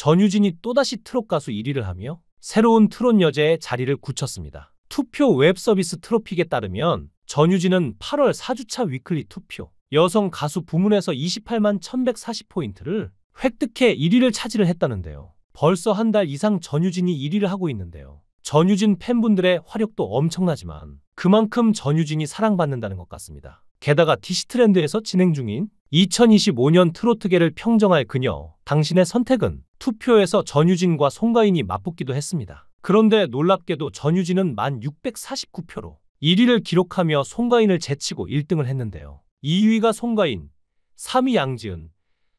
전유진이 또다시 트롯 가수 1위를 하며 새로운 트롯 여제의 자리를 굳혔습니다. 투표 웹서비스 트로픽에 따르면 전유진은 8월 4주차 위클리 투표 여성 가수 부문에서 28만 1140포인트를 획득해 1위를 차지를 했다는데요. 벌써 한 달 이상 전유진이 1위를 하고 있는데요. 전유진 팬분들의 화력도 엄청나지만 그만큼 전유진이 사랑받는다는 것 같습니다. 게다가 디시트랜드에서 진행 중인 2025년 트로트계를 평정할 그녀, 당신의 선택은 투표에서 전유진과 송가인이 맞붙기도 했습니다. 그런데 놀랍게도 전유진은 1649표로 1위를 기록하며 송가인을 제치고 1등을 했는데요. 2위가 송가인, 3위 양지은,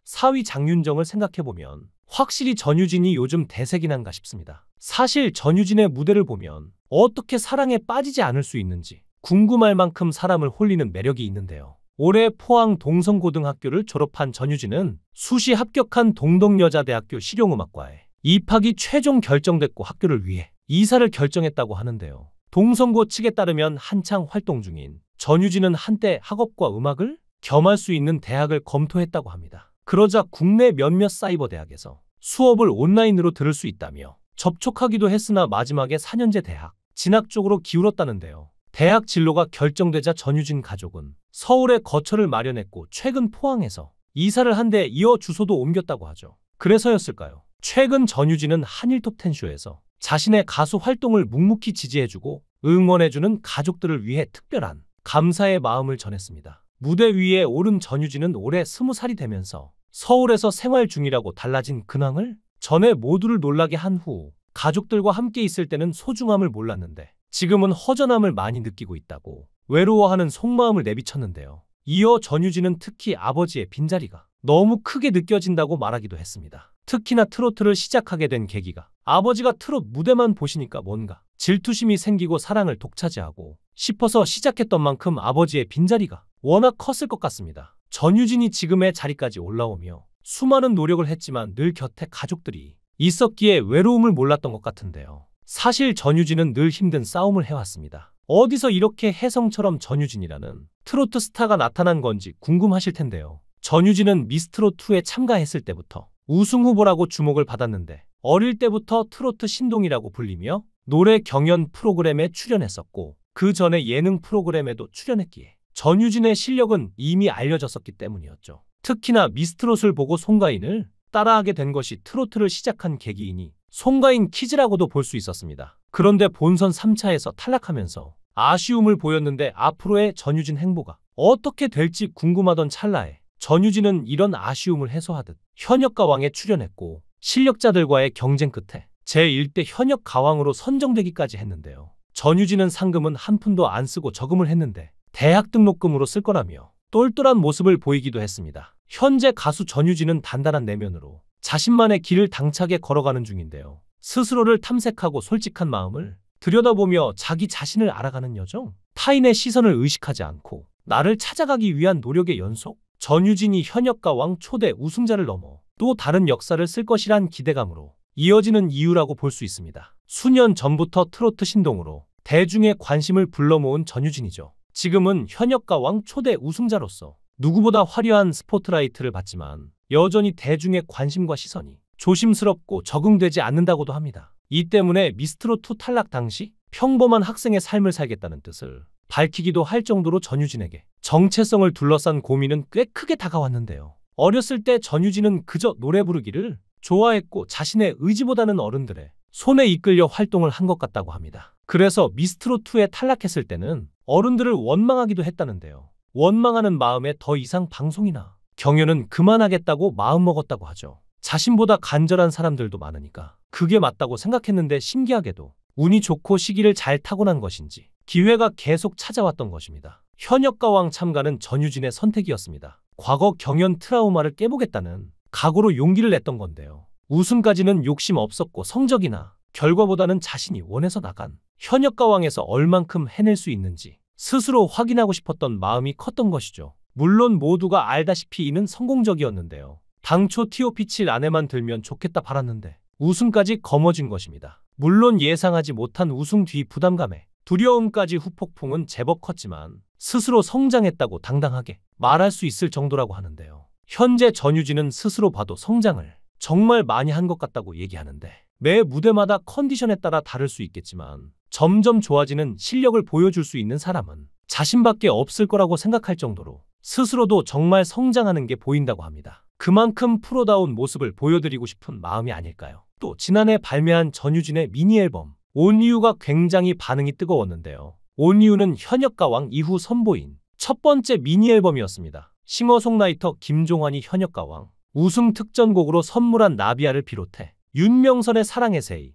4위 장윤정을 생각해보면 확실히 전유진이 요즘 대세긴 한가 싶습니다. 사실 전유진의 무대를 보면 어떻게 사랑에 빠지지 않을 수 있는지 궁금할 만큼 사람을 홀리는 매력이 있는데요. 올해 포항 동성고등학교를 졸업한 전유진은 수시 합격한 동덕여자대학교 실용음악과에 입학이 최종 결정됐고 학교를 위해 이사를 결정했다고 하는데요. 동성고 측에 따르면 한창 활동 중인 전유진은 한때 학업과 음악을 겸할 수 있는 대학을 검토했다고 합니다. 그러자 국내 몇몇 사이버 대학에서 수업을 온라인으로 들을 수 있다며 접촉하기도 했으나 마지막에 4년제 대학 진학 쪽으로 기울었다는데요. 대학 진로가 결정되자 전유진 가족은 서울에 거처를 마련했고 최근 포항에서 이사를 한 데 이어 주소도 옮겼다고 하죠. 그래서였을까요? 최근 전유진은 한일 톱10쇼에서 자신의 가수 활동을 묵묵히 지지해주고 응원해주는 가족들을 위해 특별한 감사의 마음을 전했습니다. 무대 위에 오른 전유진은 올해 20살이 되면서 서울에서 생활 중이라고 달라진 근황을 전해 모두를 놀라게 한 후 가족들과 함께 있을 때는 소중함을 몰랐는데 지금은 허전함을 많이 느끼고 있다고 외로워하는 속마음을 내비쳤는데요. 이어 전유진은 특히 아버지의 빈자리가 너무 크게 느껴진다고 말하기도 했습니다. 특히나 트로트를 시작하게 된 계기가 아버지가 트롯 무대만 보시니까 뭔가 질투심이 생기고 사랑을 독차지하고 싶어서 시작했던 만큼 아버지의 빈자리가 워낙 컸을 것 같습니다. 전유진이 지금의 자리까지 올라오며 수많은 노력을 했지만 늘 곁에 가족들이 있었기에 외로움을 몰랐던 것 같은데요. 사실 전유진은 늘 힘든 싸움을 해왔습니다. 어디서 이렇게 혜성처럼 전유진이라는 트로트 스타가 나타난 건지 궁금하실 텐데요. 전유진은 미스트롯2에 참가했을 때부터 우승 후보라고 주목을 받았는데 어릴 때부터 트로트 신동이라고 불리며 노래 경연 프로그램에 출연했었고 그 전에 예능 프로그램에도 출연했기에 전유진의 실력은 이미 알려졌었기 때문이었죠. 특히나 미스트롯을 보고 송가인을 따라하게 된 것이 트로트를 시작한 계기이니 송가인 키즈라고도 볼 수 있었습니다. 그런데 본선 3차에서 탈락하면서 아쉬움을 보였는데 앞으로의 전유진 행보가 어떻게 될지 궁금하던 찰나에 전유진은 이런 아쉬움을 해소하듯 현역가왕에 출연했고 실력자들과의 경쟁 끝에 제1대 현역가왕으로 선정되기까지 했는데요. 전유진은 상금은 한 푼도 안 쓰고 저금을 했는데 대학 등록금으로 쓸 거라며 똘똘한 모습을 보이기도 했습니다. 현재 가수 전유진은 단단한 내면으로 자신만의 길을 당차게 걸어가는 중인데요. 스스로를 탐색하고 솔직한 마음을 들여다보며 자기 자신을 알아가는 여정, 타인의 시선을 의식하지 않고 나를 찾아가기 위한 노력의 연속, 전유진이 현역가왕 초대 우승자를 넘어 또 다른 역사를 쓸 것이란 기대감으로 이어지는 이유라고 볼 수 있습니다. 수년 전부터 트로트 신동으로 대중의 관심을 불러모은 전유진이죠. 지금은 현역가왕 초대 우승자로서 누구보다 화려한 스포트라이트를 받지만 여전히 대중의 관심과 시선이 조심스럽고 적응되지 않는다고도 합니다. 이 때문에 미스트롯2 탈락 당시 평범한 학생의 삶을 살겠다는 뜻을 밝히기도 할 정도로 전유진에게 정체성을 둘러싼 고민은 꽤 크게 다가왔는데요. 어렸을 때 전유진은 그저 노래 부르기를 좋아했고 자신의 의지보다는 어른들의 손에 이끌려 활동을 한 것 같다고 합니다. 그래서 미스트롯2에 탈락했을 때는 어른들을 원망하기도 했다는데요. 원망하는 마음에 더 이상 방송이나 경연은 그만하겠다고 마음먹었다고 하죠. 자신보다 간절한 사람들도 많으니까 그게 맞다고 생각했는데 신기하게도 운이 좋고 시기를 잘 타고난 것인지 기회가 계속 찾아왔던 것입니다. 현역가왕 참가는 전유진의 선택이었습니다. 과거 경연 트라우마를 깨보겠다는 각오로 용기를 냈던 건데요. 우승까지는 욕심 없었고 성적이나 결과보다는 자신이 원해서 나간 현역가왕에서 얼만큼 해낼 수 있는지 스스로 확인하고 싶었던 마음이 컸던 것이죠. 물론 모두가 알다시피 이는 성공적이었는데요. 당초 TOP7 안에만 들면 좋겠다 바랐는데 우승까지 거머쥔 것입니다. 물론 예상하지 못한 우승 뒤 부담감에 두려움까지 후폭풍은 제법 컸지만 스스로 성장했다고 당당하게 말할 수 있을 정도라고 하는데요. 현재 전유진은 스스로 봐도 성장을 정말 많이 한 것 같다고 얘기하는데 매 무대마다 컨디션에 따라 다를 수 있겠지만 점점 좋아지는 실력을 보여줄 수 있는 사람은 자신밖에 없을 거라고 생각할 정도로 스스로도 정말 성장하는 게 보인다고 합니다. 그만큼 프로다운 모습을 보여드리고 싶은 마음이 아닐까요? 또 지난해 발매한 전유진의 미니 앨범 온유가 굉장히 반응이 뜨거웠는데요. 온유는 현역가왕 이후 선보인 첫 번째 미니 앨범이었습니다. 싱어송라이터 김종환이 현역가왕 우승 특전곡으로 선물한 나비야를 비롯해 윤명선의 사랑의 새이,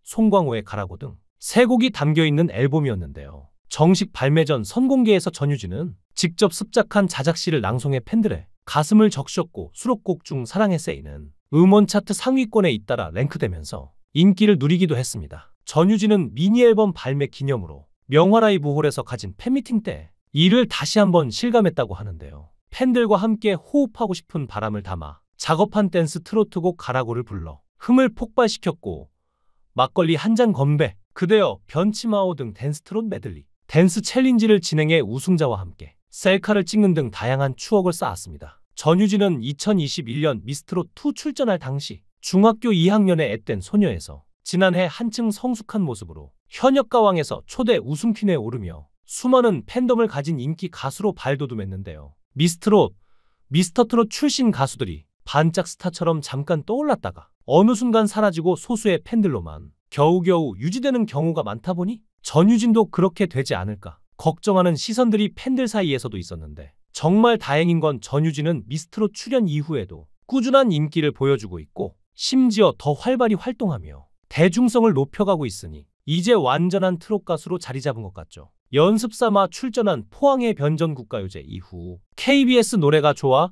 송광호의 가라고 등 세 곡이 담겨있는 앨범이었는데요. 정식 발매 전 선공개에서 전유진은 직접 습작한 자작시를 낭송해 팬들의 가슴을 적셨고 수록곡 중 사랑의 새이는 음원 차트 상위권에 잇따라 랭크되면서 인기를 누리기도 했습니다. 전유진은 미니 앨범 발매 기념으로 명화라이브 홀에서 가진 팬미팅 때 이를 다시 한번 실감했다고 하는데요. 팬들과 함께 호흡하고 싶은 바람을 담아 작업한 댄스 트로트곡 가라고를 불러 흥을 폭발시켰고 막걸리 한 잔 건배, 그대여, 변치마오 등 댄스 트롯 메들리, 댄스 챌린지를 진행해 우승자와 함께 셀카를 찍는 등 다양한 추억을 쌓았습니다. 전유진은 2021년 미스트롯2 출전할 당시 중학교 2학년의 앳된 소녀에서 지난해 한층 성숙한 모습으로 현역가왕에서 초대 우승퀸에 오르며 수많은 팬덤을 가진 인기 가수로 발돋움했는데요. 미스트롯, 미스터트롯 출신 가수들이 반짝 스타처럼 잠깐 떠올랐다가 어느 순간 사라지고 소수의 팬들로만 겨우겨우 유지되는 경우가 많다 보니 전유진도 그렇게 되지 않을까 걱정하는 시선들이 팬들 사이에서도 있었는데 정말 다행인 건 전유진은 미스트롯 출연 이후에도 꾸준한 인기를 보여주고 있고 심지어 더 활발히 활동하며 대중성을 높여가고 있으니 이제 완전한 트롯 가수로 자리 잡은 것 같죠. 연습 삼아 출전한 포항의 변전국가요제 이후 KBS 노래가 좋아,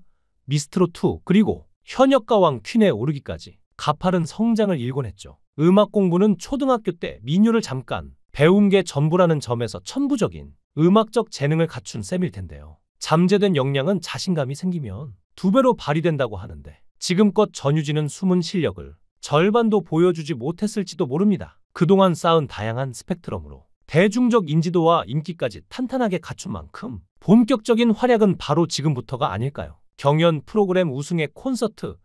미스트롯2 그리고 현역가왕 퀸에 오르기까지 가파른 성장을 일궈냈죠. 음악 공부는 초등학교 때 민요를 잠깐 배운 게 전부라는 점에서 천부적인 음악적 재능을 갖춘 셈일 텐데요. 잠재된 역량은 자신감이 생기면 두 배로 발휘된다고 하는데 지금껏 전유진은 숨은 실력을 절반도 보여주지 못했을지도 모릅니다. 그동안 쌓은 다양한 스펙트럼으로 대중적 인지도와 인기까지 탄탄하게 갖춘 만큼 본격적인 활약은 바로 지금부터가 아닐까요? 경연 프로그램 우승의 콘서트,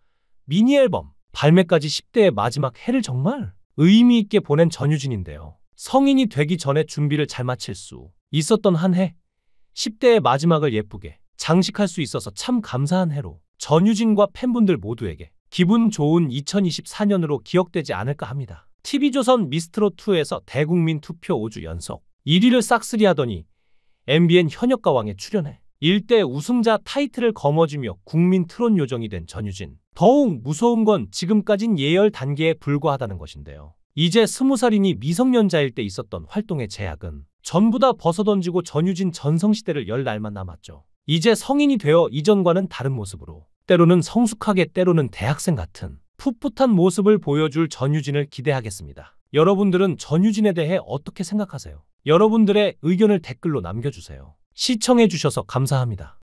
미니 앨범, 발매까지 10대의 마지막 해를 정말 의미 있게 보낸 전유진인데요. 성인이 되기 전에 준비를 잘 마칠 수 있었던 한 해, 10대의 마지막을 예쁘게 장식할 수 있어서 참 감사한 해로 전유진과 팬분들 모두에게 기분 좋은 2024년으로 기억되지 않을까 합니다. TV조선 미스트롯2에서 대국민 투표 5주 연속 1위를 싹쓸이하더니 MBN 현역가왕에 출연해 일대 우승자 타이틀을 거머쥐며 국민 트롯 요정이 된 전유진. 더욱 무서운 건 지금까진 예열 단계에 불과하다는 것인데요. 이제 20살이니 미성년자일 때 있었던 활동의 제약은 전부 다 벗어던지고 전유진 전성시대를 열 날만 남았죠. 이제 성인이 되어 이전과는 다른 모습으로 때로는 성숙하게 때로는 대학생 같은 풋풋한 모습을 보여줄 전유진을 기대하겠습니다. 여러분들은 전유진에 대해 어떻게 생각하세요? 여러분들의 의견을 댓글로 남겨주세요. 시청해주셔서 감사합니다.